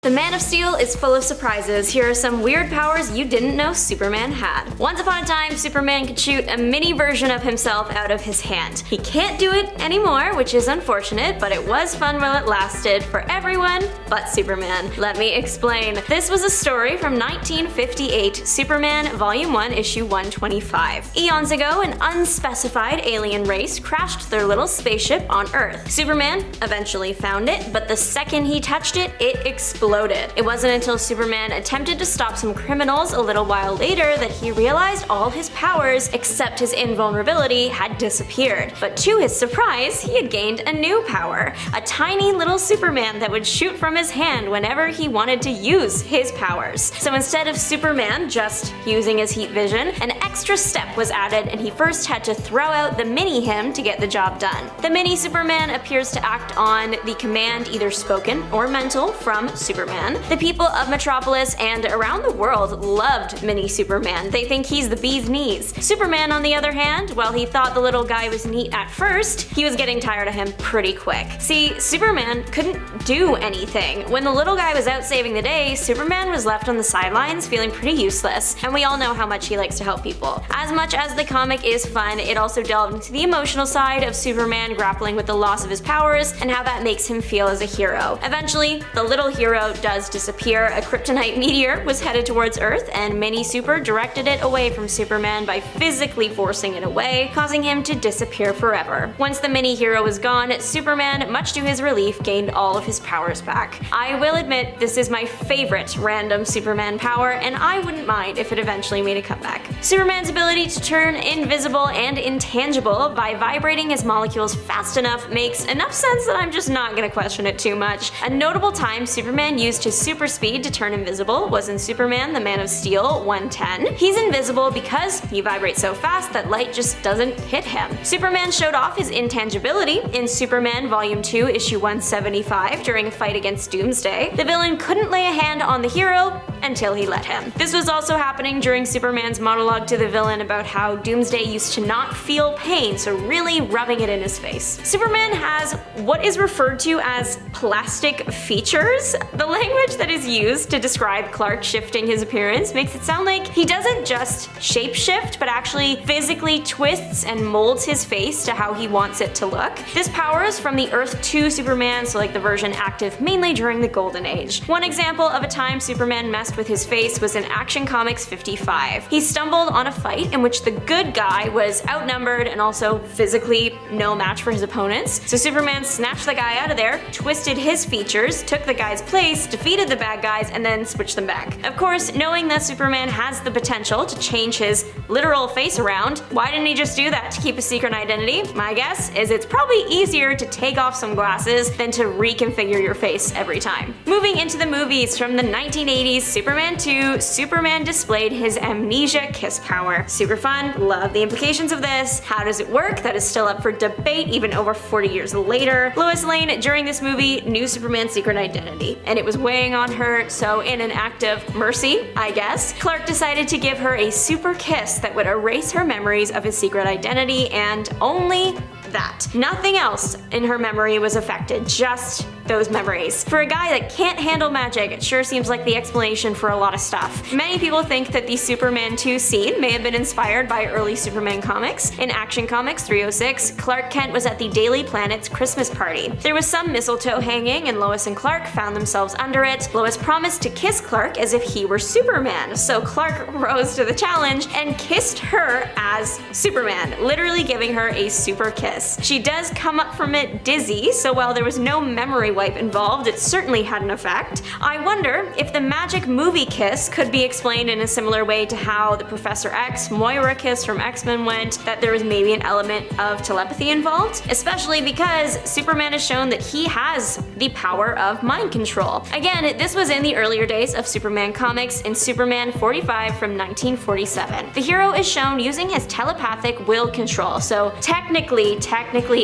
The Man of Steel is full of surprises. Here are some weird powers you didn't know Superman had. Once upon a time, Superman could shoot a mini version of himself out of his hand. He can't do it anymore, which is unfortunate, but it was fun while it lasted for everyone but Superman. Let me explain. This was a story from 1958, Superman Volume 1, Issue 125. Eons ago, an unspecified alien race crashed their little spaceship on Earth. Superman eventually found it, but the second he touched it, it exploded. It wasn't until Superman attempted to stop some criminals a little while later that he realized all his powers, except his invulnerability, had disappeared. But to his surprise, he had gained a new power, a tiny little Superman that would shoot from his hand whenever he wanted to use his powers. So instead of Superman just using his heat vision, an extra step was added, and he first had to throw out the mini him to get the job done. The mini Superman appears to act on the command, either spoken or mental, from Superman. The people of Metropolis and around the world loved Mini Superman. They think he's the bee's knees. Superman, on the other hand, while he thought the little guy was neat at first, he was getting tired of him pretty quick. See, Superman couldn't do anything. When the little guy was out saving the day, Superman was left on the sidelines feeling pretty useless, and we all know how much he likes to help people. As much as the comic is fun, it also delved into the emotional side of Superman grappling with the loss of his powers and how that makes him feel as a hero. Eventually, the little hero does disappear. A kryptonite meteor was headed towards Earth, and Mini Super directed it away from Superman by physically forcing it away, causing him to disappear forever. Once the mini hero was gone, Superman, much to his relief, gained all of his powers back. I will admit, this is my favorite random Superman power, and I wouldn't mind if it eventually made a comeback. Superman's ability to turn invisible and intangible by vibrating his molecules fast enough makes enough sense that I'm just not gonna question it too much. A notable time Superman used his super speed to turn invisible was in Superman the Man of Steel 110. He's invisible because he vibrates so fast that light just doesn't hit him. Superman showed off his intangibility in Superman Volume 2, Issue 175 during a fight against Doomsday. The villain couldn't lay a hand on the hero until he let him. This was also happening during Superman's monologue to the villain about how Doomsday used to not feel pain, so really rubbing it in his face. Superman has what is referred to as plastic features. The language that is used to describe Clark shifting his appearance makes it sound like he doesn't just shapeshift, but actually physically twists and molds his face to how he wants it to look. This power is from the Earth 2 Superman, so like the version active mainly during the Golden Age. One example of a time Superman messed with his face was in Action Comics 55. He stumbled on a fight in which the good guy was outnumbered and also physically no match for his opponents. So Superman snatched the guy out of there, twisted his features, took the guy's place, defeated the bad guys, and then switched them back. Of course, knowing that Superman has the potential to change his literal face around, why didn't he just do that to keep a secret identity? My guess is it's probably easier to take off some glasses than to reconfigure your face every time. Moving into the movies from the 1980s, Superman 2, Superman displayed his amnesia kiss power. Super fun, love the implications of this. How does it work? That is still up for debate even over 40 years later. Lois Lane, during this movie, knew Superman's secret identity, and it was weighing on her, so in an act of mercy, I guess, Clark decided to give her a super kiss that would erase her memories of his secret identity, and only that. Nothing else in her memory was affected, just those memories. For a guy that can't handle magic, it sure seems like the explanation for a lot of stuff. Many people think that the Superman 2 scene may have been inspired by early Superman comics. In Action Comics 306, Clark Kent was at the Daily Planet's Christmas party. There was some mistletoe hanging, and Lois and Clark found themselves under it. Lois promised to kiss Clark as if he were Superman, so Clark rose to the challenge and kissed her as Superman, literally giving her a super kiss. She does come up from it dizzy, so while there was no memory wipe involved, it certainly had an effect. I wonder if the magic movie kiss could be explained in a similar way to how the Professor X Moira kiss from X-Men went, that there was maybe an element of telepathy involved, especially because Superman has shown that he has the power of mind control. Again, this was in the earlier days of Superman comics in Superman 45 from 1947. The hero is shown using his telepathic will control, so technically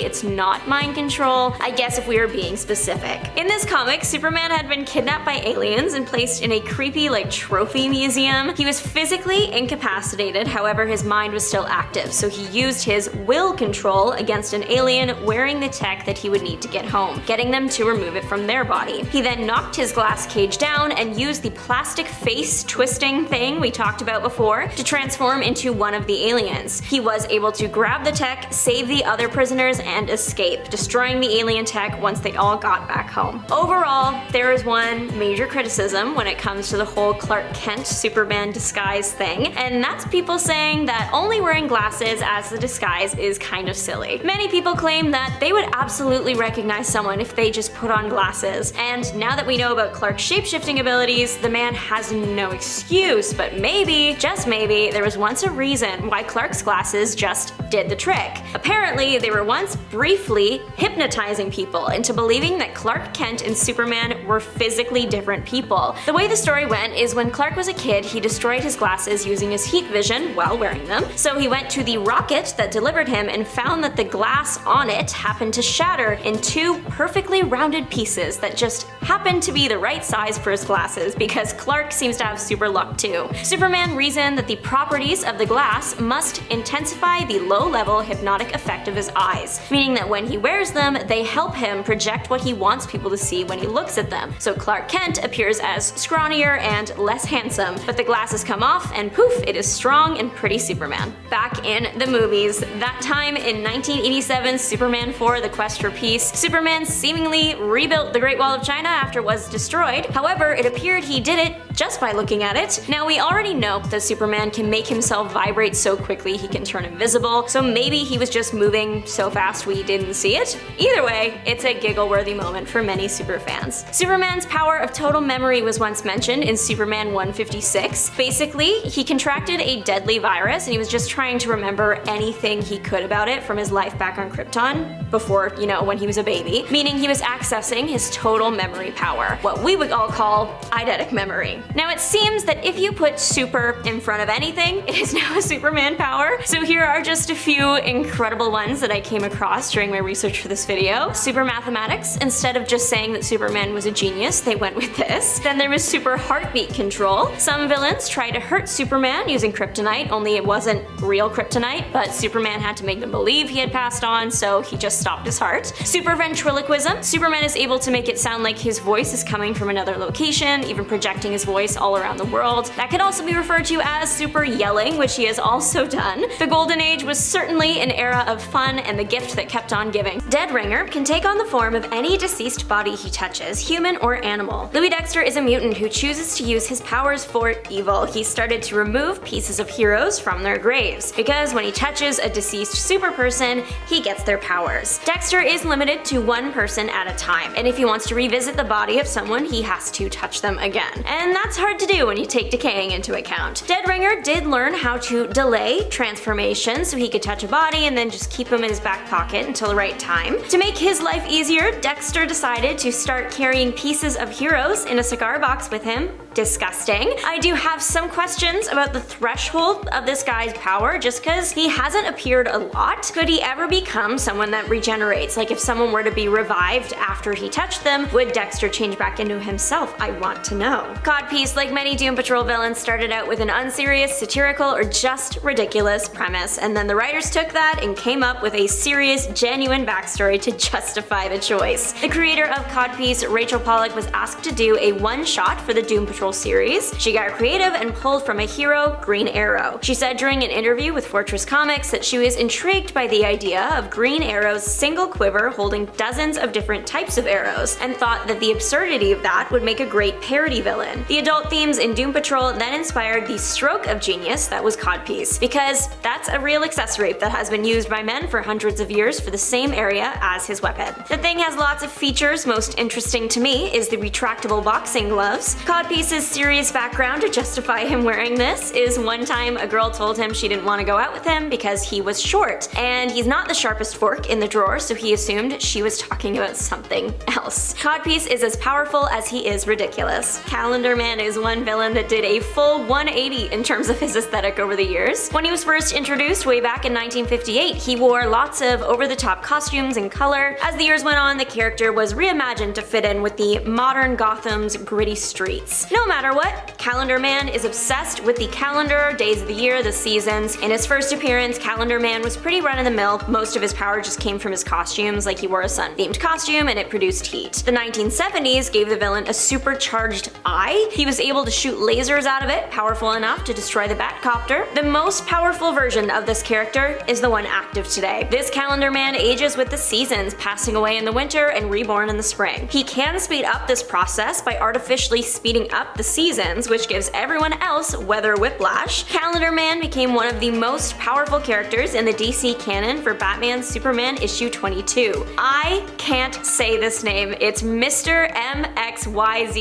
it's not mind control, I guess if we were being specific. specific. In this comic, Superman had been kidnapped by aliens and placed in a creepy, trophy museum. He was physically incapacitated, however his mind was still active, so he used his will control against an alien wearing the tech that he would need to get home, getting them to remove it from their body. He then knocked his glass cage down and used the plastic face twisting thing we talked about before to transform into one of the aliens. He was able to grab the tech, save the other prisoners, and escape, destroying the alien tech once they all got back home. Overall, there is one major criticism when it comes to the whole Clark Kent Superman disguise thing, and that's people saying that only wearing glasses as the disguise is kind of silly. Many people claim that they would absolutely recognize someone if they just put on glasses, and now that we know about Clark's shapeshifting abilities, the man has no excuse, but maybe, just maybe, there was once a reason why Clark's glasses just did the trick. Apparently, they were once briefly hypnotizing people into believing that Clark Kent and Superman were physically different people. The way the story went is when Clark was a kid, he destroyed his glasses using his heat vision while wearing them, so he went to the rocket that delivered him and found that the glass on it happened to shatter in two perfectly rounded pieces that just happened to be the right size for his glasses, because Clark seems to have super luck too. Superman reasoned that the properties of the glass must intensify the low-level hypnotic effect of his eyes, meaning that when he wears them, they help him project what he wants people to see when he looks at them. So Clark Kent appears as scrawnier and less handsome, but the glasses come off and poof, it is strong and pretty Superman. Back in the movies, that time in 1987's Superman 4: The Quest for Peace, Superman seemingly rebuilt the Great Wall of China after it was destroyed. However, it appeared he did it just by looking at it. Now, we already know that Superman can make himself vibrate so quickly he can turn invisible, so maybe he was just moving so fast we didn't see it. Either way, it's a giggle-worthy moment for many super fans. Superman's power of total memory was once mentioned in Superman 156. Basically, he contracted a deadly virus and he was just trying to remember anything he could about it from his life back on Krypton before, when he was a baby, meaning he was accessing his total memory power, what we would all call eidetic memory. Now, it seems that if you put super in front of anything, it is now a Superman power. So here are just a few incredible ones that I came across during my research for this video. Super mathematics. Instead of just saying that Superman was a genius, they went with this. Then there was super heartbeat control. Some villains tried to hurt Superman using kryptonite, only it wasn't real kryptonite, but Superman had to make them believe he had passed on, so he just stopped his heart. Super ventriloquism. Superman is able to make it sound like his voice is coming from another location, even projecting his voice all around the world. That could also be referred to as super yelling, which he has also done. The Golden Age was certainly an era of fun and the gift that kept on giving. Dead Ringer can take on the form of any deceased body he touches, human or animal. Louis Dexter is a mutant who chooses to use his powers for evil. He started to remove pieces of heroes from their graves, because when he touches a deceased super person, he gets their powers. Dexter is limited to one person at a time, and if he wants to revisit the body of someone, he has to touch them again. And that's hard to do when you take decaying into account. Dead Ringer did learn how to delay transformation so he could touch a body and then just keep him in his back pocket until the right time. To make his life easier, Dexter decided to start carrying pieces of heroes in a cigar box with him. Disgusting. I do have some questions about the threshold of this guy's power, just because he hasn't appeared a lot. Could he ever become someone that regenerates? Like, if someone were to be revived after he touched them, would Dexter change back into himself? I want to know. Cod-Piece, like many Doom Patrol villains, started out with an unserious, satirical, or just ridiculous premise, and then the writers took that and came up with a serious, genuine backstory to justify the choice. The creator of Cod-Piece, Rachel Pollack, was asked to do a one-shot for the Doom Patrol series. She got creative and pulled from a hero, Green Arrow. She said during an interview with Fortress Comics that she was intrigued by the idea of Green Arrow's single quiver holding dozens of different types of arrows, and thought that the absurdity of that would make a great parody villain. The adult themes in Doom Patrol then inspired the stroke of genius that was Cod-Piece, because that's a real accessory that has been used by men for hundreds of years for the same area as his weapon. The thing has lots of features. Most interesting to me is the retractable boxing gloves. Cod-Piece's serious background to justify him wearing this is one time a girl told him she didn't want to go out with him because he was short, and he's not the sharpest fork in the drawer, so he assumed she was talking about something else. Cod-Piece is as powerful as he is ridiculous. Calendar Man is one villain that did a full 180 in terms of his aesthetic over the years. When he was first introduced way back in 1958, he wore lots of over-the-top costumes and color. As the years went on, the character character was reimagined to fit in with the modern Gotham's gritty streets. No matter what, Calendar Man is obsessed with the calendar, days of the year, the seasons. In his first appearance, Calendar Man was pretty run-of-the-mill. Most of his power just came from his costumes, like he wore a sun-themed costume and it produced heat. The 1970s gave the villain a supercharged eye. He was able to shoot lasers out of it, powerful enough to destroy the Batcopter. The most powerful version of this character is the one active today. This Calendar Man ages with the seasons, passing away in the winter and reborn in the spring. He can speed up this process by artificially speeding up the seasons, which gives everyone else weather whiplash. Calendar Man became one of the most powerful characters in the DC canon for Batman Superman issue 22. I can't say this name. It's Mr. MXYZPTLK.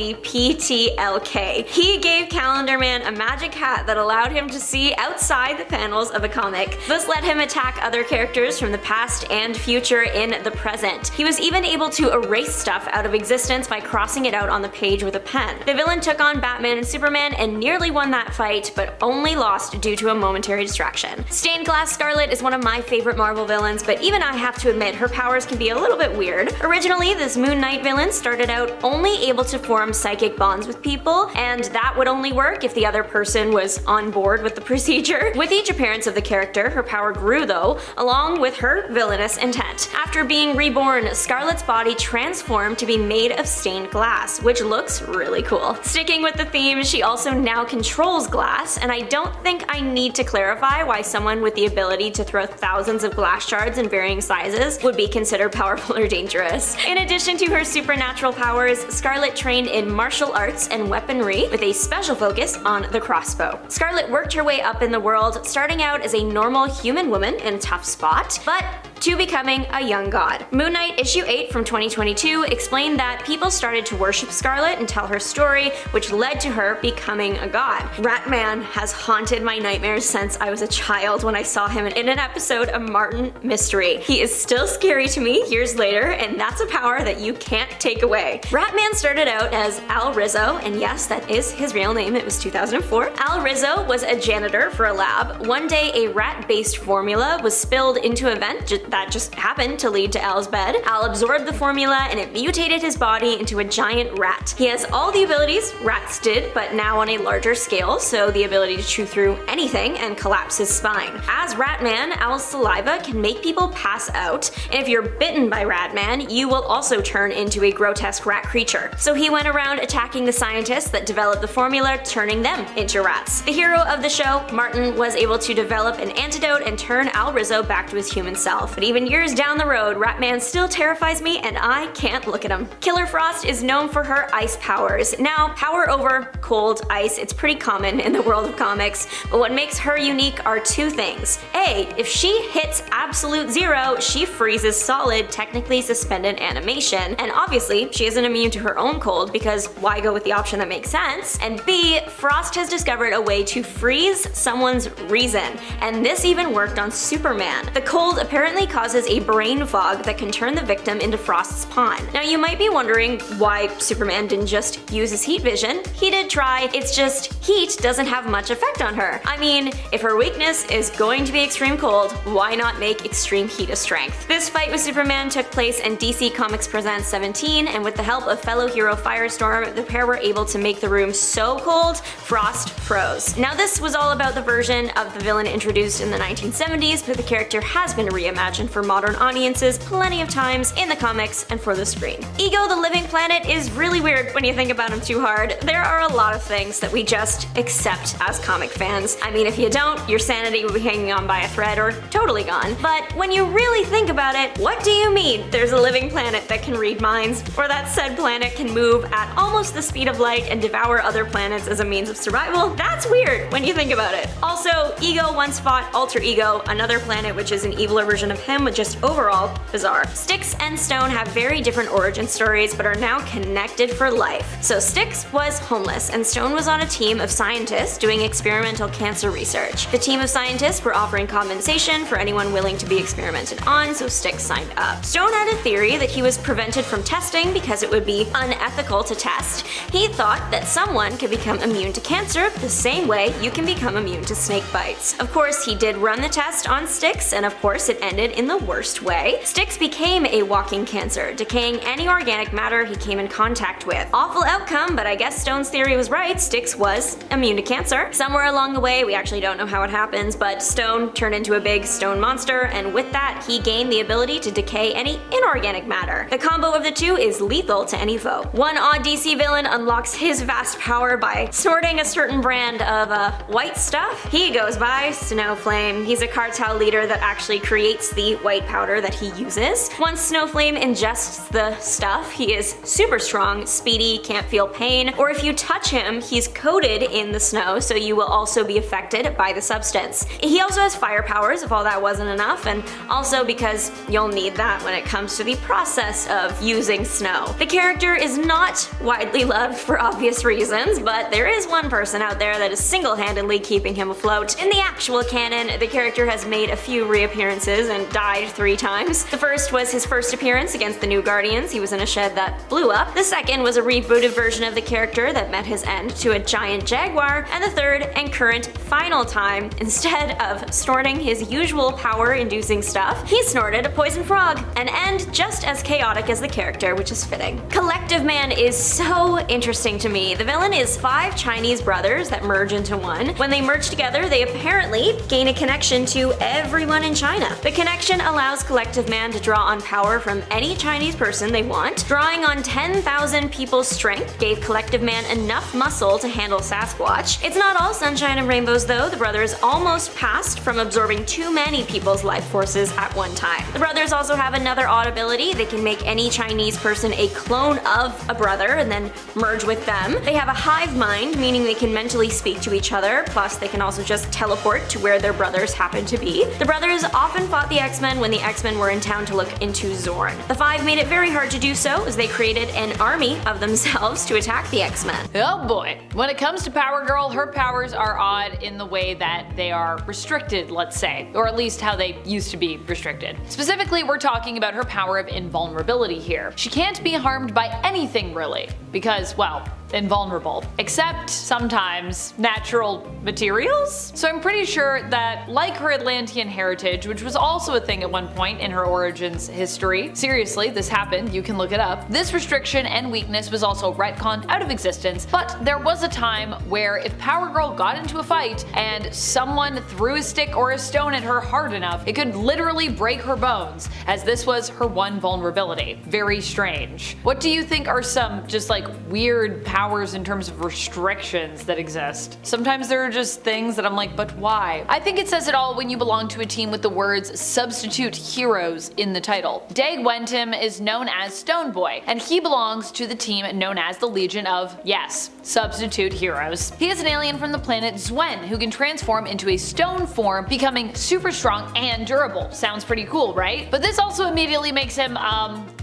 He gave Calendar Man a magic hat that allowed him to see outside the panels of a comic. This let him attack other characters from the past and future in the present. He was even able to erase stuff out of existence by crossing it out on the page with a pen. The villain took on Batman and Superman and nearly won that fight, but only lost due to a momentary distraction. Stained Glass Scarlet is one of my favorite Marvel villains, but even I have to admit her powers can be a little bit weird. Originally, this Moon Knight villain started out only able to form psychic bonds with people, and that would only work if the other person was on board with the procedure. With each appearance of the character, her power grew though, along with her villainous intent. After being reborn, Scarlet's body transformed to be made of stained glass, which looks really cool. Sticking with the theme, she also now controls glass, and I don't think I need to clarify why someone with the ability to throw thousands of glass shards in varying sizes would be considered powerful or dangerous. In addition to her supernatural powers, Scarlet trained in martial arts and weaponry with a special focus on the crossbow. Scarlet worked her way up in the world, starting out as a normal human woman in a tough spot, but to becoming a young god. Moon Knight issue 8 from 2022 explained that people started to worship Scarlet and tell her story, which led to her becoming a god. Ratman has haunted my nightmares since I was a child when I saw him in an episode of Martin Mystery. He is still scary to me years later, and that's a power that you can't take away. Ratman started out as Al Rizzo, and yes, that is his real name, it was 2004. Al Rizzo was a janitor for a lab. One day, a rat-based formula was spilled into a vent that just happened to lead to Al's bed. Al absorbed the formula and it mutated his body into a giant rat. He has all the abilities rats did, but now on a larger scale, so the ability to chew through anything and collapse his spine. As Ratman, Al's saliva can make people pass out, and if you're bitten by Ratman, you will also turn into a grotesque rat creature. So he went around attacking the scientists that developed the formula, turning them into rats. The hero of the show, Martin, was able to develop an antidote and turn Al Rizzo back to his human self. But even years down the road, Ratman still terrifies me and I can't look at him. Killer Frost is known for her ice powers. Now, power over cold ice, it's pretty common in the world of comics, but what makes her unique are two things. A, if she hits absolute zero, she freezes solid, technically suspended animation, and obviously she isn't immune to her own cold because why go with the option that makes sense? And B, Frost has discovered a way to freeze someone's reason, and this even worked on Superman. The cold apparently causes a brain fog that can turn the victim into Frost's pawn. Now you might be wondering why Superman didn't just use his heat vision. He did try, it's just heat doesn't have much effect on her. I mean, if her weakness is going to be extreme cold, why not make extreme heat a strength? This fight with Superman took place in DC Comics Presents 17, and with the help of fellow hero Firestorm, the pair were able to make the room so cold, Frost froze. Now this was all about the version of the villain introduced in the 1970s, but the character has been reimagined for modern audiences plenty of times in the comics and for the screen. Ego the Living Planet is really weird when you think about him too hard. There are a lot of things that we just accept as comic fans. I mean, if you don't, your sanity will be hanging on by a thread or totally gone. But when you really think about it, what do you mean there's a living planet that can read minds, or that said planet can move at almost the speed of light and devour other planets as a means of survival? That's weird when you think about it. Also, Ego once fought Alter Ego, another planet which is an eviler version of him, with just overall bizarre. Styx and Stone have very different origin stories but are now connected for life. So Styx was homeless and Stone was on a team of scientists doing experimental cancer research. The team of scientists were offering compensation for anyone willing to be experimented on, so Styx signed up. Stone had a theory that he was prevented from testing because it would be unethical to test. He thought that someone could become immune to cancer the same way you can become immune to snake bites. Of course, he did run the test on Styx, and of course it ended in the worst way. Styx became a walking cancer, decaying any organic matter he came in contact with. Awful outcome, but I guess Stone's theory was right. Styx was immune to cancer. Somewhere along the way, we actually don't know how it happens, but Stone turned into a big stone monster, and with that, he gained the ability to decay any inorganic matter. The combo of the two is lethal to any foe. One odd DC villain unlocks his vast power by snorting a certain brand of white stuff. He goes by Snowflame. He's a cartel leader that actually creates the white powder that he uses. Once Snowflame ingests the stuff, he is super strong, speedy, can't feel pain, or if you touch him, he's coated in the snow, so you will also be affected by the substance. He also has fire powers, if all that wasn't enough, and also because you'll need that when it comes to the process of using snow. The character is not widely loved for obvious reasons, but there is one person out there that is single-handedly keeping him afloat. In the actual canon, the character has made a few reappearances and died 3 times. The first was his first appearance against the New Guardians. He was in a shed that blew up. The second was a rebooted version of the character that met his end to a giant jaguar. And the third and current final time, instead of snorting his usual power-inducing stuff, he snorted a poison frog. An end just as chaotic as the character, which is fitting. Collective Man is so interesting to me. The villain is 5 Chinese brothers that merge into one. When they merge together, they apparently gain a connection to everyone in China. The connection allows Collective Man to draw on power from any Chinese person they want. Drawing on 10,000 people's strength gave Collective Man enough muscle to handle Sasquatch. It's not all sunshine and rainbows though. The brothers almost passed from absorbing too many people's life forces at one time. The brothers also have another odd ability. They can make any Chinese person a clone of a brother and then merge with them. They have a hive mind, meaning they can mentally speak to each other, plus they can also just teleport to where their brothers happen to be. The brothers often fought the X-Men when the X-Men were in town to look into Zorn. The 5 made it very hard to do so, as they created an army of themselves to attack the X-Men. Oh boy. When it comes to Powergirl, her powers are odd in the way that they are restricted, let's say, or at least how they used to be restricted. Specifically, we're talking about her power of invulnerability here. She can't be harmed by anything really, because, well, invulnerable, except sometimes natural materials? So I'm pretty sure that, like her Atlantean heritage, which was also a thing at one point in her origins history, seriously, this happened, you can look it up, this restriction and weakness was also retconned out of existence, but there was a time where if Powergirl got into a fight and someone threw a stick or a stone at her hard enough, it could literally break her bones, as this was her one vulnerability. Very strange. What do you think are some just like weird powers in terms of restrictions that exist? Sometimes there are just things that I'm like, but why? I think it says it all when you belong to a team with the words substitute heroes in the title. Dag Wentham is known as Stone Boy, and he belongs to the team known as the Legion of, yes, substitute heroes. He is an alien from the planet Zwen who can transform into a stone form, becoming super strong and durable. Sounds pretty cool, right? But this also immediately makes him,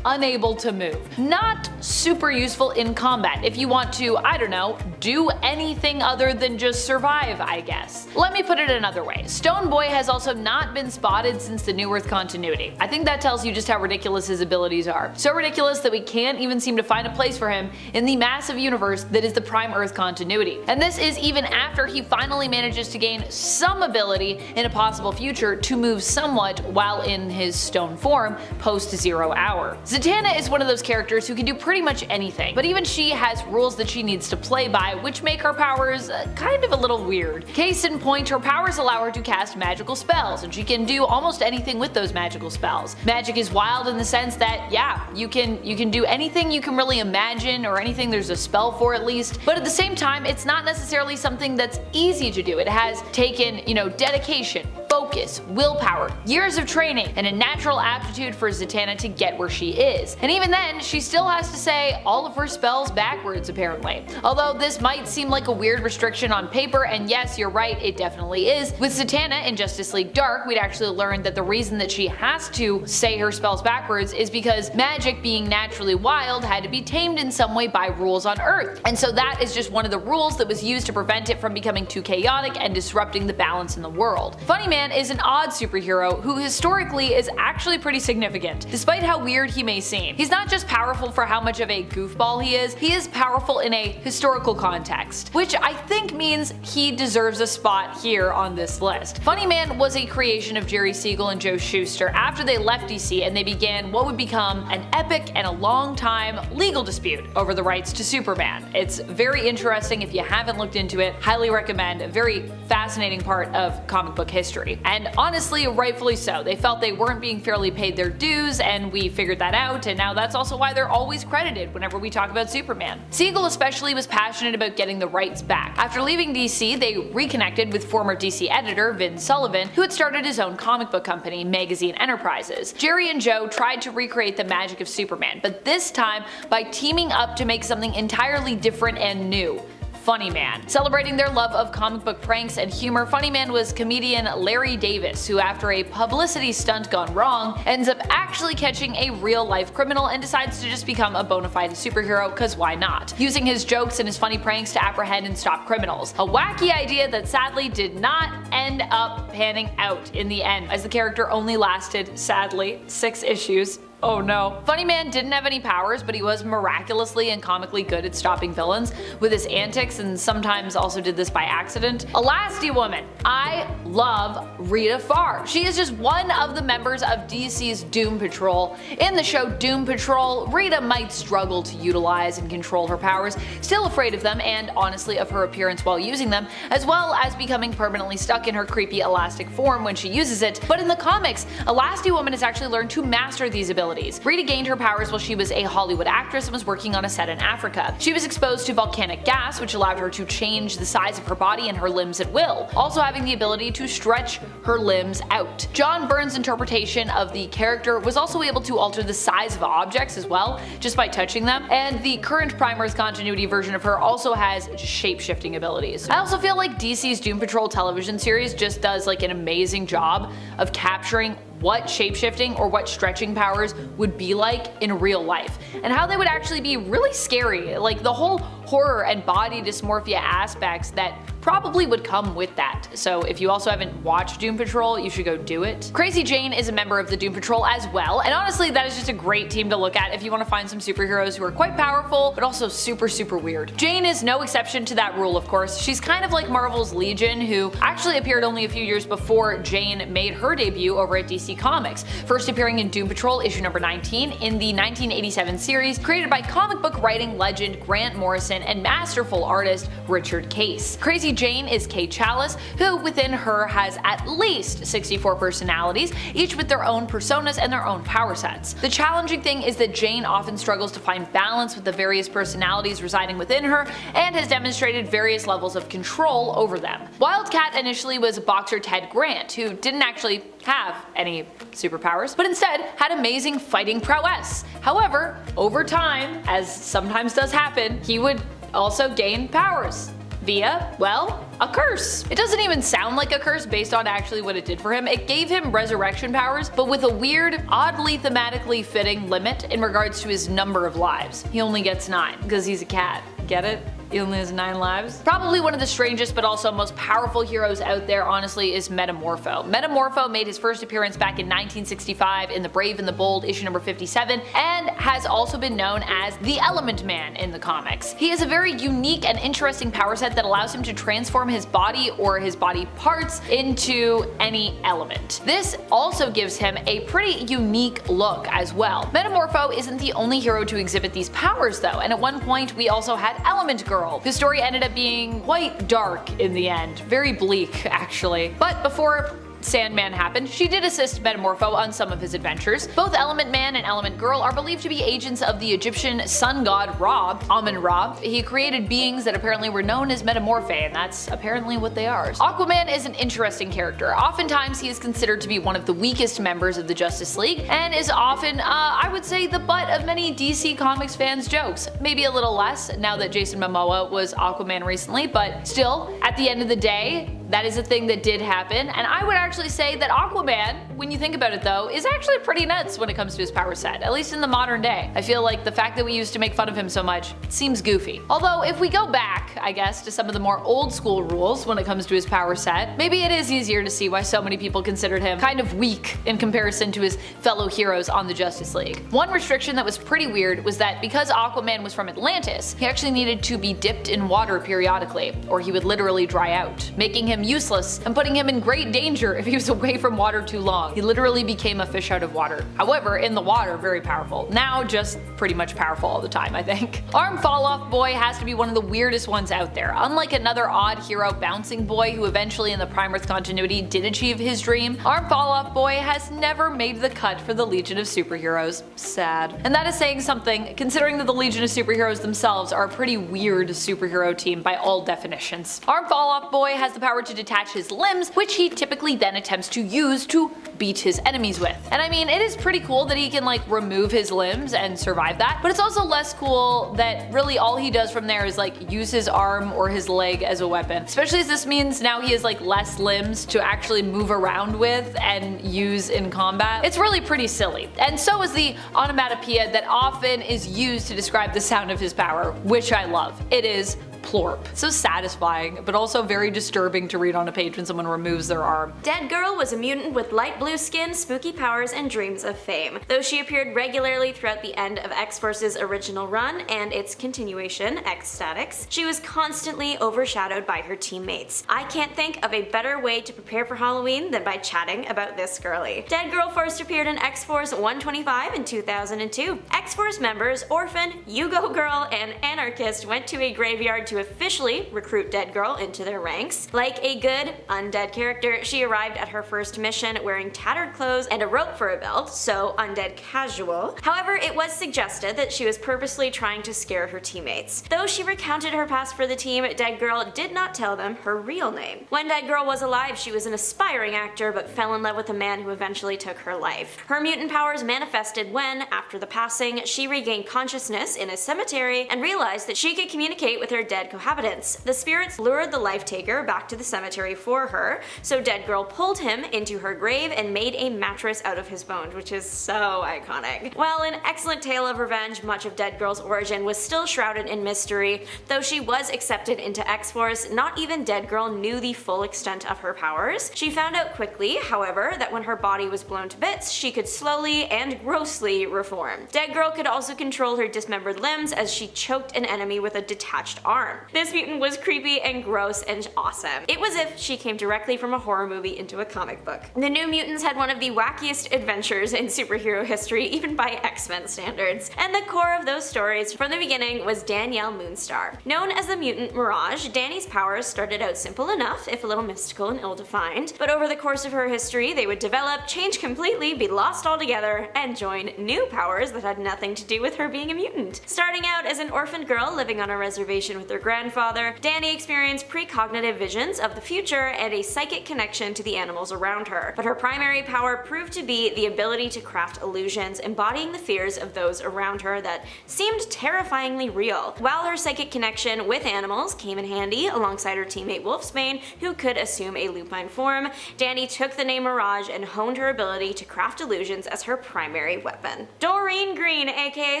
unable to move. Not super useful in combat if you want to, I don't know, do anything other than just survive, I guess. Let me put it another way. Stone Boy has also not been spotted since the New Earth continuity. I think that tells you just how ridiculous his abilities are. So ridiculous that we can't even seem to find a place for him in the massive universe that is the Prime Earth continuity. And this is even after he finally manages to gain some ability in a possible future to move somewhat while in his stone form post 0 hour. Zatanna is one of those characters who can do pretty much anything, but even she has rules that she needs to play by, which make her powers kind of a little weird. Case in point, her powers allow her to cast magical spells, and she can do almost anything with those magical spells. Magic is wild in the sense that, yeah, you can do anything you can really imagine, or anything there's a spell for at least, but at the same time, it's not necessarily something that's easy to do. It has taken, dedication, focus, willpower, years of training, and a natural aptitude for Zatanna to get where she is. And even then, she still has to say all of her spells backwards apparently. Although this might seem like a weird restriction on paper, and yes, you're right, it definitely is. With Zatanna in Justice League Dark, we'd actually learned that the reason that she has to say her spells backwards is because magic, being naturally wild, had to be tamed in some way by rules on Earth. And so that is just one of the rules that was used to prevent it from becoming too chaotic and disrupting the balance in the world. Funny Man Man is an odd superhero who historically is actually pretty significant, despite how weird he may seem. He's not just powerful for how much of a goofball he is powerful in a historical context, which I think means he deserves a spot here on this list. Funny Man was a creation of Jerry Siegel and Joe Shuster after they left DC and they began what would become an epic and a long-time legal dispute over the rights to Superman. It's very interesting. If you haven't looked into it, highly recommend. A very fascinating part of comic book history. And honestly, rightfully so. They felt they weren't being fairly paid their dues, and we figured that out, and now that's also why they're always credited whenever we talk about Superman. Siegel especially was passionate about getting the rights back. After leaving DC, they reconnected with former DC editor Vin Sullivan, who had started his own comic book company, Magazine Enterprises. Jerry and Joe tried to recreate the magic of Superman, but this time by teaming up to make something entirely different and new. Funny Man. Celebrating their love of comic book pranks and humor, Funny Man was comedian Larry Davis, who after a publicity stunt gone wrong, ends up actually catching a real-life criminal and decides to just become a bona fide superhero, cause why not? Using his jokes and his funny pranks to apprehend and stop criminals. A wacky idea that sadly did not end up panning out in the end, as the character only lasted, sadly, 6 issues. Oh no. Funny Man didn't have any powers, but he was miraculously and comically good at stopping villains with his antics, and sometimes also did this by accident. Elasti-Woman. I love Rita Farr. She is just one of the members of DC's Doom Patrol. In the show Doom Patrol, Rita might struggle to utilize and control her powers, still afraid of them and honestly of her appearance while using them, as well as becoming permanently stuck in her creepy elastic form when she uses it. But in the comics, Elasti-Woman has actually learned to master these abilities. Rita gained her powers while she was a Hollywood actress and was working on a set in Africa. She was exposed to volcanic gas, which allowed her to change the size of her body and her limbs at will, also having the ability to stretch her limbs out. John Byrne's interpretation of the character was also able to alter the size of objects as well, just by touching them, and the current Primer's continuity version of her also has shape-shifting abilities. I also feel like DC's Doom Patrol television series just does like an amazing job of capturing what shapeshifting or what stretching powers would be like in real life, and how they would actually be really scary, like the whole horror and body dysmorphia aspects that probably would come with that. So if you also haven't watched Doom Patrol, you should go do it. Crazy Jane is a member of the Doom Patrol as well, and honestly that is just a great team to look at if you want to find some superheroes who are quite powerful but also super weird. Jane is no exception to that rule, of course. She's kind of like Marvel's Legion, who actually appeared only a few years before Jane made her debut over at DC Comics, first appearing in Doom Patrol issue number 19 in the 1987 series created by comic book writing legend Grant Morrison and masterful artist Richard Case. Crazy Jane is Kay Chalice, who within her has at least 64 personalities, each with their own personas and their own power sets. The challenging thing is that Jane often struggles to find balance with the various personalities residing within her and has demonstrated various levels of control over them. Wildcat initially was boxer Ted Grant, who didn't actually have any superpowers, but instead had amazing fighting prowess. However, over time, as sometimes does happen, he would also gain powers via, well, a curse. It doesn't even sound like a curse based on actually what it did for him. It gave him resurrection powers, but with a weird, oddly thematically fitting limit in regards to his number of lives. He only gets 9 because he's a cat. Get it? He only has 9 lives. Probably one of the strangest but also most powerful heroes out there, honestly, is Metamorpho. Metamorpho made his first appearance back in 1965 in The Brave and the Bold issue number 57 and has also been known as the Element Man in the comics. He has a very unique and interesting power set that allows him to transform his body or his body parts into any element. This also gives him a pretty unique look as well. Metamorpho isn't the only hero to exhibit these powers though, and at one point we also had Element Girl. The story ended up being quite dark in the end, very bleak actually. But before Sandman happened, she did assist Metamorpho on some of his adventures. Both Element Man and Element Girl are believed to be agents of the Egyptian sun god Ra, Amun-Ra. He created beings that apparently were known as Metamorphae, and that's apparently what they are. Aquaman is an interesting character. Oftentimes he is considered to be one of the weakest members of the Justice League, and is often, I would say, the butt of many DC Comics fans' jokes. Maybe a little less now that Jason Momoa was Aquaman recently, but still, at the end of the day, That is a thing that did happen, and I would actually say that Aquaman, when you think about it though, is actually pretty nuts when it comes to his power set, at least in the modern day. I feel like the fact that we used to make fun of him so much seems goofy. Although if we go back, I guess, to some of the more old school rules when it comes to his power set, maybe it is easier to see why so many people considered him kind of weak in comparison to his fellow heroes on the Justice League. One restriction that was pretty weird was that because Aquaman was from Atlantis, he actually needed to be dipped in water periodically, or he would literally dry out, making him useless and putting him in great danger if he was away from water too long. He literally became a fish out of water. However, in the water, very powerful. Now just pretty much powerful all the time, I think. Arm Fall Off Boy has to be one of the weirdest ones out there. Unlike another odd hero Bouncing Boy who eventually in the Prime Earth continuity did achieve his dream, Arm Fall Off Boy has never made the cut for the Legion of Superheroes. Sad. And that is saying something, considering that the Legion of Superheroes themselves are a pretty weird superhero team by all definitions. Arm Fall Off Boy has the power to detach his limbs, which he typically then attempts to use to beat his enemies with. And I mean, it is pretty cool that he can like remove his limbs and survive that, but it's also less cool that really all he does from there is like use his arm or his leg as a weapon. Especially as this means now he has like less limbs to actually move around with and use in combat. It's really pretty silly. And so is the onomatopoeia that often is used to describe the sound of his power, which I love. It is plorp. So satisfying, but also very disturbing to read on a page when someone removes their arm. Dead Girl was a mutant with light blue skin, spooky powers, and dreams of fame. Though she appeared regularly throughout the end of X-Force's original run and its continuation, X-Statix, she was constantly overshadowed by her teammates. I can't think of a better way to prepare for Halloween than by chatting about this girly. Dead Girl first appeared in X-Force 125 in 2002. X-Force members Orphan, You-Go Girl, and Anarchist went to a graveyard to officially recruit Dead Girl into their ranks. Like a good, undead character, she arrived at her first mission wearing tattered clothes and a rope for a belt, so undead casual. However, it was suggested that she was purposely trying to scare her teammates. Though she recounted her past for the team, Dead Girl did not tell them her real name. When Dead Girl was alive, she was an aspiring actor but fell in love with a man who eventually took her life. Her mutant powers manifested when, after the passing, she regained consciousness in a cemetery and realized that she could communicate with her dead cohabitants. The spirits lured the life taker back to the cemetery for her, so Dead Girl pulled him into her grave and made a mattress out of his bones, which is so iconic. While an excellent tale of revenge, much of Dead Girl's origin was still shrouded in mystery. Though she was accepted into X-Force, not even Dead Girl knew the full extent of her powers. She found out quickly, however, that when her body was blown to bits, she could slowly and grossly reform. Dead Girl could also control her dismembered limbs as she choked an enemy with a detached arm. This mutant was creepy and gross and awesome. It was if she came directly from a horror movie into a comic book. The New Mutants had one of the wackiest adventures in superhero history, even by X-Men standards. And the core of those stories from the beginning was Danielle Moonstar. Known as the mutant Mirage, Dani's powers started out simple enough, if a little mystical and ill-defined, but over the course of her history they would develop, change completely, be lost altogether, and join new powers that had nothing to do with her being a mutant. Starting out as an orphaned girl living on a reservation with her grandfather, Dani experienced precognitive visions of the future and a psychic connection to the animals around her. But her primary power proved to be the ability to craft illusions, embodying the fears of those around her that seemed terrifyingly real. While her psychic connection with animals came in handy alongside her teammate Wolfsbane, who could assume a lupine form, Dani took the name Mirage and honed her ability to craft illusions as her primary weapon. Doreen Green, aka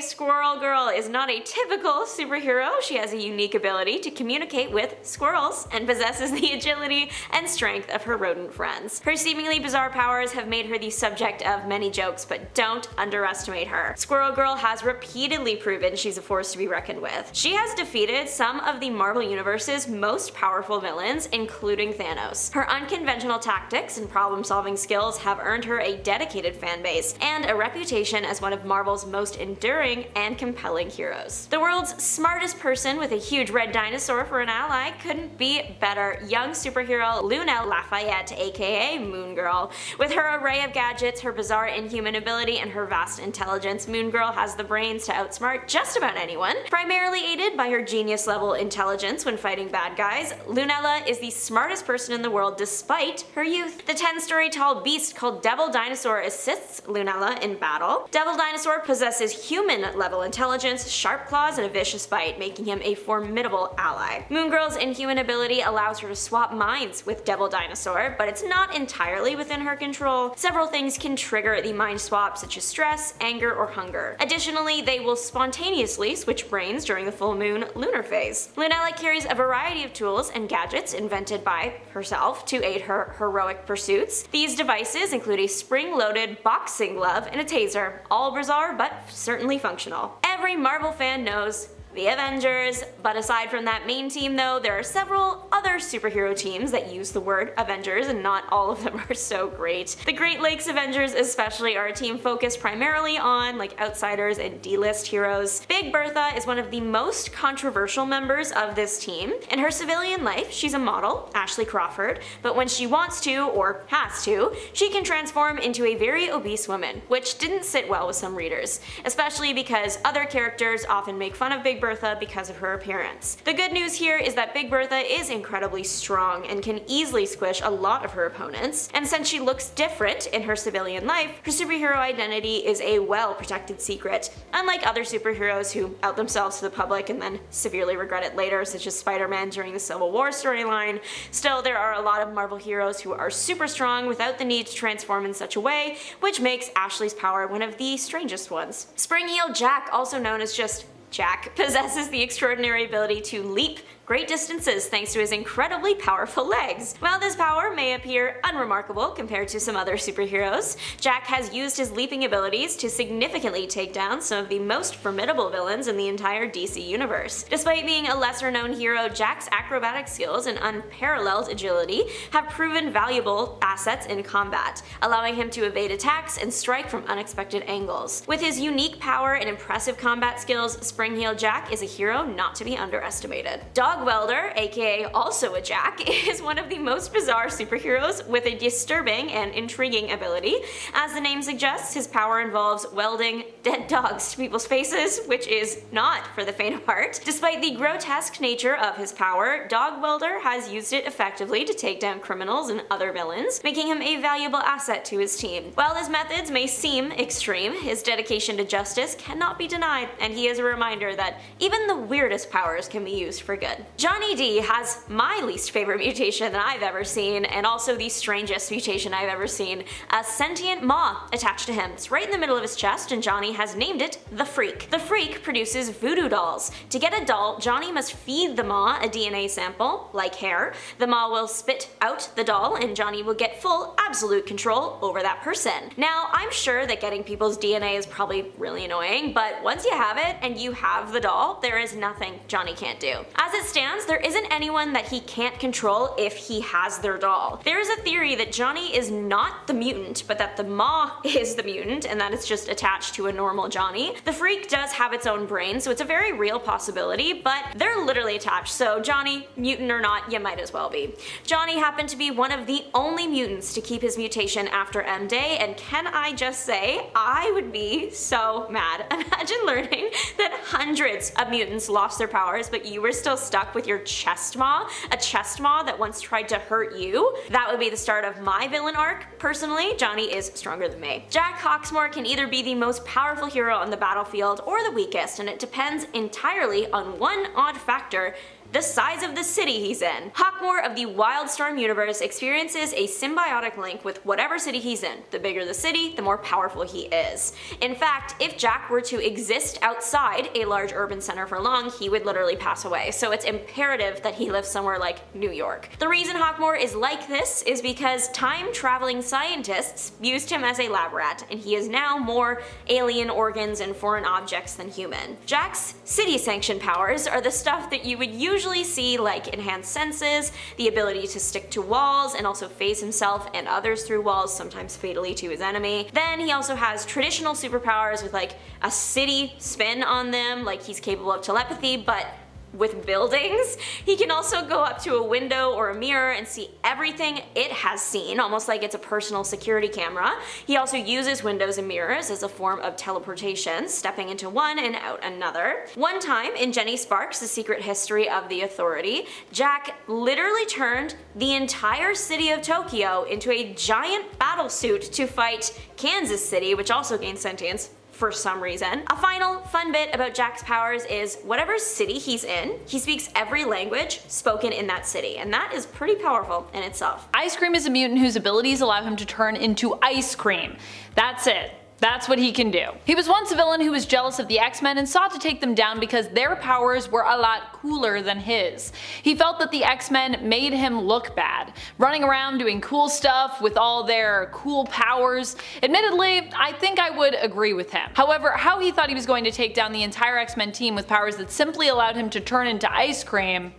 Squirrel Girl, is not a typical superhero. She has a unique ability to communicate with squirrels and possesses the agility and strength of her rodent friends. Her seemingly bizarre powers have made her the subject of many jokes, but don't underestimate her. Squirrel Girl has repeatedly proven she's a force to be reckoned with. She has defeated some of the Marvel Universe's most powerful villains, including Thanos. Her unconventional tactics and problem-solving skills have earned her a dedicated fanbase and a reputation as one of Marvel's most enduring and compelling heroes. The world's smartest person with a huge red dinosaur for an ally couldn't be better. Young superhero Luna Lafayette, aka Moon Girl. With her array of gadgets, her bizarre inhuman ability, and her vast intelligence, Moon Girl has the brains to outsmart just about anyone. Primarily aided by her genius-level intelligence when fighting bad guys, Lunella is the smartest person in the world despite her youth. The 10-story tall beast called Devil Dinosaur assists Lunella in battle. Devil Dinosaur possesses human-level intelligence, sharp claws, and a vicious bite, making him a formidable formidable ally. Moon Girl's inhuman ability allows her to swap minds with Devil Dinosaur, but it's not entirely within her control. Several things can trigger the mind swap, such as stress, anger, or hunger. Additionally, they will spontaneously switch brains during the full moon lunar phase. Lunella carries a variety of tools and gadgets invented by herself to aid her heroic pursuits. These devices include a spring-loaded boxing glove and a taser, all bizarre but certainly functional. Every Marvel fan knows the Avengers, but aside from that main team though, there are several other superhero teams that use the word Avengers, and not all of them are so great. The Great Lakes Avengers especially are a team focused primarily on like outsiders and D-list heroes. Big Bertha is one of the most controversial members of this team. In her civilian life, she's a model, Ashley Crawford, but when she wants to, or has to, she can transform into a very obese woman, which didn't sit well with some readers, especially because other characters often make fun of Big Bertha because of her appearance. The good news here is that Big Bertha is incredibly strong and can easily squish a lot of her opponents, and since she looks different in her civilian life, her superhero identity is a well-protected secret, unlike other superheroes who out themselves to the public and then severely regret it later, such as Spider-Man during the Civil War storyline. Still, there are a lot of Marvel heroes who are super strong without the need to transform in such a way, which makes Ashley's power one of the strangest ones. Spring-heeled Jack, also known as just Jack, possesses the extraordinary ability to leap great distances thanks to his incredibly powerful legs. While this power may appear unremarkable compared to some other superheroes, Jack has used his leaping abilities to significantly take down some of the most formidable villains in the entire DC universe. Despite being a lesser-known hero, Jack's acrobatic skills and unparalleled agility have proven valuable assets in combat, allowing him to evade attacks and strike from unexpected angles. With his unique power and impressive combat skills, Spring-heeled Jack is a hero not to be underestimated. Dog Welder, aka also a Jack, is one of the most bizarre superheroes with a disturbing and intriguing ability. As the name suggests, his power involves welding dead dogs to people's faces, which is not for the faint of heart. Despite the grotesque nature of his power, Dog Welder has used it effectively to take down criminals and other villains, making him a valuable asset to his team. While his methods may seem extreme, his dedication to justice cannot be denied, and he is a reminder that even the weirdest powers can be used for good. Johnny D has my least favorite mutation that I've ever seen, and also the strangest mutation I've ever seen. A sentient maw attached to him. It's right in the middle of his chest, and Johnny has named it the Freak. The Freak produces voodoo dolls. To get a doll, Johnny must feed the maw a DNA sample, like hair. The maw will spit out the doll, and Johnny will get full, absolute control over that person. Now, I'm sure that getting people's DNA is probably really annoying, but once you have it and you have the doll, there is nothing Johnny can't do. As it stands, there isn't anyone that he can't control if he has their doll. There is a theory that Johnny is not the mutant, but that the maw is the mutant, and that it's just attached to a normal Johnny. The Freak does have its own brain, so it's a very real possibility, but they're literally attached, so Johnny, mutant or not, you might as well be. Johnny happened to be one of the only mutants to keep his mutation after M-Day, and can I just say, I would be so mad. Imagine learning that hundreds of mutants lost their powers, but you were still stuck with your chest maw, a chest maw that once tried to hurt you. That would be the start of my villain arc. Personally, Johnny is stronger than me. Jack Hawksmoor can either be the most powerful hero on the battlefield or the weakest, and it depends entirely on one odd factor: the size of the city he's in. Hawksmoor of the Wildstorm universe experiences a symbiotic link with whatever city he's in. The bigger the city, the more powerful he is. In fact, if Jack were to exist outside a large urban center for long, he would literally pass away, so it's imperative that he lives somewhere like New York. The reason Hawksmoor is like this is because time-traveling scientists used him as a lab rat, and he is now more alien organs and foreign objects than human. Jack's city-sanctioned powers are the stuff that you would usually see, like enhanced senses, the ability to stick to walls and also phase himself and others through walls, sometimes fatally to his enemy. Then he also has traditional superpowers with like a city spin on them, like he's capable of telepathy, but with buildings. He can also go up to a window or a mirror and see everything it has seen, almost like it's a personal security camera. He also uses windows and mirrors as a form of teleportation, stepping into one and out another. One time in Jenny Sparks' The Secret History of the Authority, Jack literally turned the entire city of Tokyo into a giant battlesuit to fight Kansas City, which also gained sentience, for some reason. A final fun bit about Jack's powers is whatever city he's in, he speaks every language spoken in that city, and that is pretty powerful in itself. Ice Cream is a mutant whose abilities allow him to turn into ice cream. That's it. That's what he can do. He was once a villain who was jealous of the X-Men and sought to take them down because their powers were a lot cooler than his. He felt that the X-Men made him look bad, running around doing cool stuff with all their cool powers. Admittedly, I think I would agree with him. However, how he thought he was going to take down the entire X-Men team with powers that simply allowed him to turn into ice cream,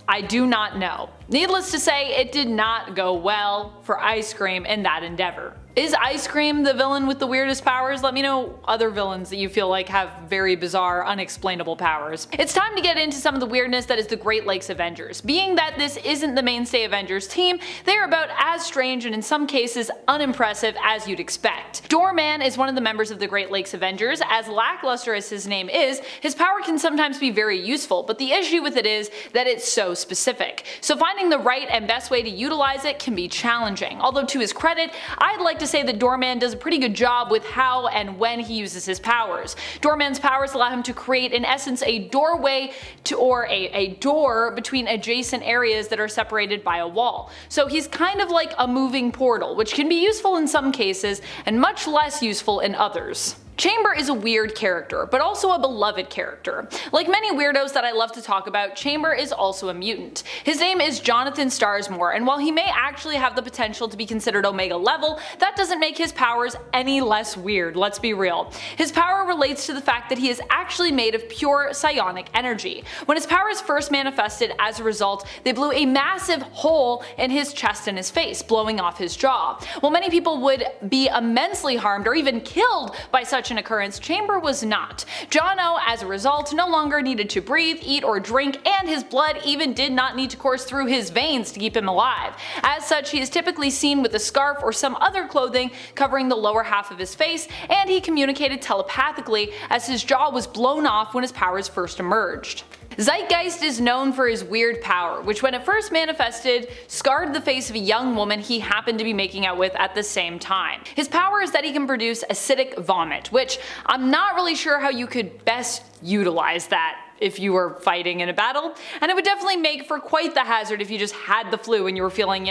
I do not know. Needless to say, it did not go well for Ice Cream in that endeavor. Is Ice Cream the villain with the weirdest powers? Let me know other villains that you feel like have very bizarre, unexplainable powers. It's time to get into some of the weirdness that is the Great Lakes Avengers. Being that this isn't the mainstay Avengers team, they are about as strange and in some cases unimpressive as you'd expect. Doorman is one of the members of the Great Lakes Avengers. As lackluster as his name is, his power can sometimes be very useful, but the issue with it is that it's so specific. So finding the right and best way to utilize it can be challenging. Although to his credit, I'd like to say that Doorman does a pretty good job with how and when he uses his powers. Doorman's powers allow him to create in essence a doorway to, or a door between adjacent areas that are separated by a wall. So he's kind of like a moving portal, which can be useful in some cases and much less useful in others. Chamber is a weird character, but also a beloved character. Like many weirdos that I love to talk about, Chamber is also a mutant. His name is Jonathan Starsmore, and while he may actually have the potential to be considered Omega level, that doesn't make his powers any less weird, let's be real. His power relates to the fact that he is actually made of pure psionic energy. When his powers first manifested as a result, they blew a massive hole in his chest and his face, blowing off his jaw. While many people would be immensely harmed or even killed by such an occurrence, Chamber was not. Jono, as a result, no longer needed to breathe, eat, or drink, and his blood even did not need to course through his veins to keep him alive. As such, he is typically seen with a scarf or some other clothing covering the lower half of his face, and he communicated telepathically as his jaw was blown off when his powers first emerged. Zeitgeist is known for his weird power, which when it first manifested, scarred the face of a young woman he happened to be making out with at the same time. His power is that he can produce acidic vomit, which I'm not really sure how you could best utilize that if you were fighting in a battle, and it would definitely make for quite the hazard if you just had the flu and you were feeling,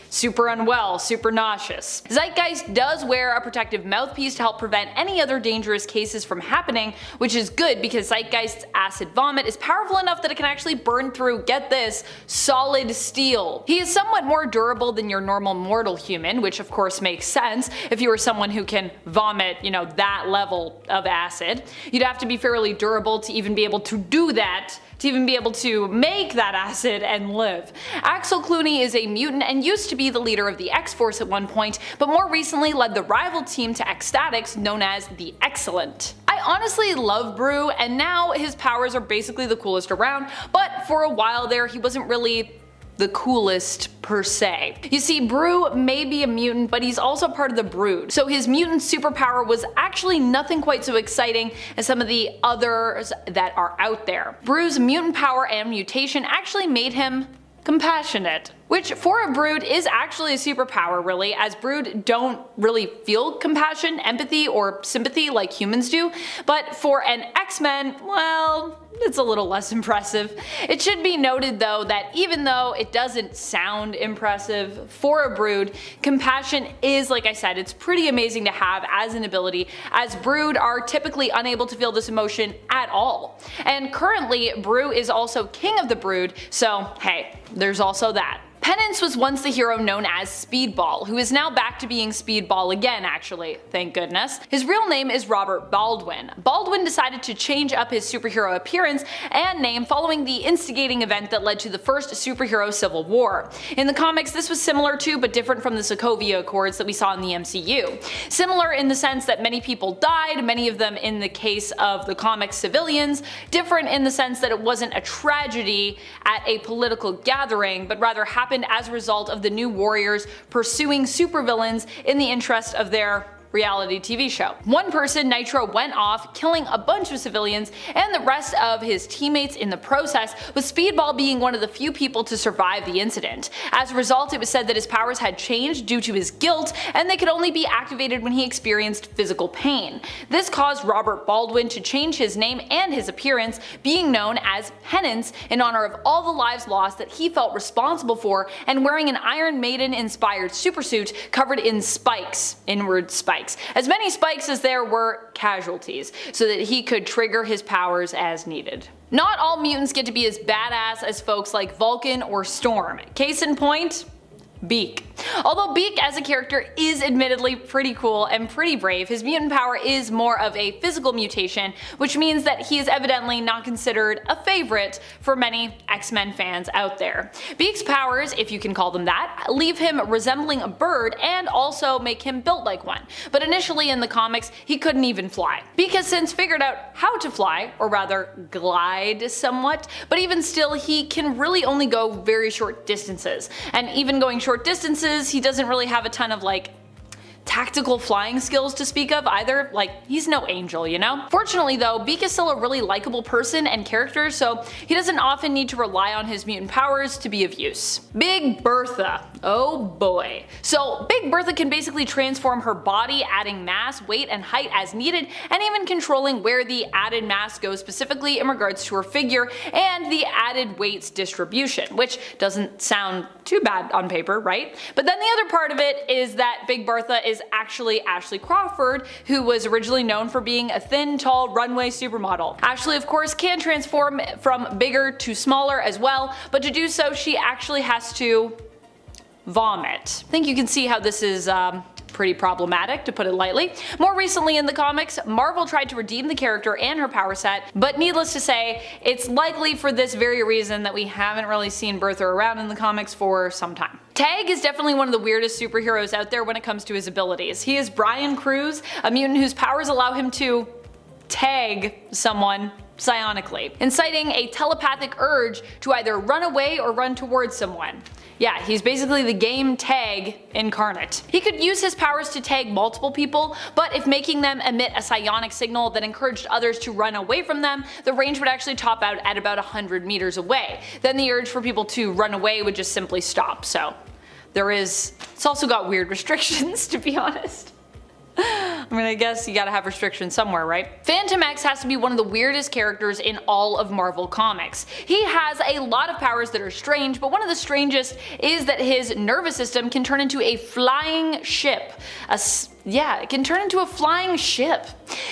super unwell, super nauseous. Zeitgeist does wear a protective mouthpiece to help prevent any other dangerous cases from happening, which is good because Zeitgeist's acid vomit is powerful enough that it can actually burn through, get this, solid steel. He is somewhat more durable than your normal mortal human, which of course makes sense if you were someone who can vomit, that level of acid. You'd have to be fairly durable to even be able to do that, to even be able to make that acid and live. Axel Clooney is a mutant and used to be the leader of the X-Force at one point, but more recently led the rival team to X-Statix known as the Excellent. I honestly love Brew, and now his powers are basically the coolest around, but for a while there he wasn't really the coolest per se. You see, Brew may be a mutant, but he's also part of the Brood, so his mutant superpower was actually nothing quite so exciting as some of the others that are out there. Brew's mutant power and mutation actually made him compassionate, which for a Brood is actually a superpower really, as Brood don't really feel compassion, empathy, or sympathy like humans do, but for an X-Men, well, it's a little less impressive. It should be noted though that even though it doesn't sound impressive for a Brood, compassion is, like I said, it's pretty amazing to have as an ability, as Brood are typically unable to feel this emotion at all. And currently, Brew is also king of the Brood, so hey, there's also that. Penance was once the hero known as Speedball, who is now back to being Speedball again actually, thank goodness. His real name is Robert Baldwin. Baldwin decided to change up his superhero appearance and name following the instigating event that led to the first superhero civil war. In the comics this was similar to but different from the Sokovia Accords that we saw in the MCU. Similar in the sense that many people died, many of them in the case of the comic civilians, different in the sense that it wasn't a tragedy at a political gathering, but rather happened as a result of the New Warriors pursuing supervillains in the interest of their reality TV show. One person, Nitro, went off, killing a bunch of civilians and the rest of his teammates in the process, with Speedball being one of the few people to survive the incident. As a result, it was said that his powers had changed due to his guilt, and they could only be activated when he experienced physical pain. This caused Robert Baldwin to change his name and his appearance, being known as Penance in honor of all the lives lost that he felt responsible for, and wearing an Iron Maiden inspired supersuit covered in spikes, inward spikes, as many spikes as there were casualties, so that he could trigger his powers as needed. Not all mutants get to be as badass as folks like Vulcan or Storm. Case in point, Beak. Although Beak as a character is admittedly pretty cool and pretty brave, his mutant power is more of a physical mutation, which means that he is evidently not considered a favorite for many X-Men fans out there. Beak's powers, if you can call them that, leave him resembling a bird and also make him built like one, but initially in the comics he couldn't even fly. Beak has since figured out how to fly, or rather glide somewhat, but even still he can really only go very short distances, and even going short distances he doesn't really have a ton of like tactical flying skills to speak of either. Like, he's no angel, you know? Fortunately though, Beak is still a really likable person and character, so he doesn't often need to rely on his mutant powers to be of use. Big Bertha. Oh boy. So Big Bertha can basically transform her body, adding mass, weight, and height as needed, and even controlling where the added mass goes specifically in regards to her figure and the added weight's distribution, which doesn't sound too bad on paper, right? But then the other part of it is that Big Bertha is actually Ashley Crawford, who was originally known for being a thin, tall runway supermodel. Ashley of course can transform from bigger to smaller as well, but to do so she actually has to vomit. I think you can see how this is pretty problematic, to put it lightly. More recently in the comics, Marvel tried to redeem the character and her power set, but needless to say, it's likely for this very reason that we haven't really seen Bertha around in the comics for some time. Tag is definitely one of the weirdest superheroes out there when it comes to his abilities. He is Brian Cruz, a mutant whose powers allow him to tag someone psionically, inciting a telepathic urge to either run away or run towards someone. Yeah, he's basically the game Tag incarnate. He could use his powers to tag multiple people, but if making them emit a psionic signal that encouraged others to run away from them, the range would actually top out at about 100 meters away. Then the urge for people to run away would just simply stop, so it's also got weird restrictions, to be honest. I mean, I guess you gotta have restrictions somewhere, right? Phantom X has to be one of the weirdest characters in all of Marvel Comics. He has a lot of powers that are strange, but one of the strangest is that his nervous system can turn into a flying ship. Yeah, it can turn into a flying ship.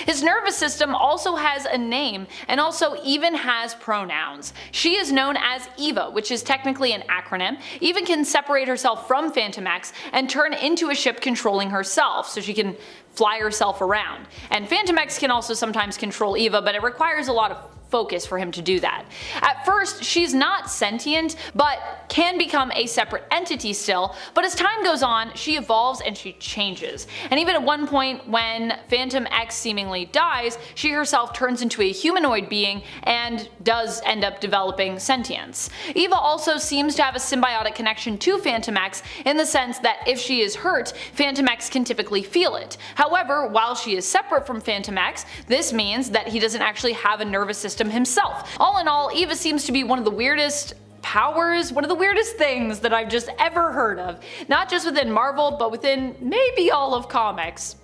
His nervous system also has a name and also even has pronouns. She is known as Eva, which is technically an acronym. Eva can separate herself from Phantom X and turn into a ship controlling herself, so she can fly herself around. And Phantom X can also sometimes control Eva, but it requires a lot of focus for him to do that. At first, she's not sentient, but can become a separate entity still, but as time goes on, she evolves and she changes. And even at one point when Phantom X seemingly dies, she herself turns into a humanoid being and does end up developing sentience. Eva also seems to have a symbiotic connection to Phantom X in the sense that if she is hurt, Phantom X can typically feel it. However, while she is separate from Phantom X, this means that he doesn't actually have a nervous system himself. All in all, Eva seems to be one of the weirdest powers, one of the weirdest things that I've just ever heard of. Not just within Marvel, but within maybe all of comics.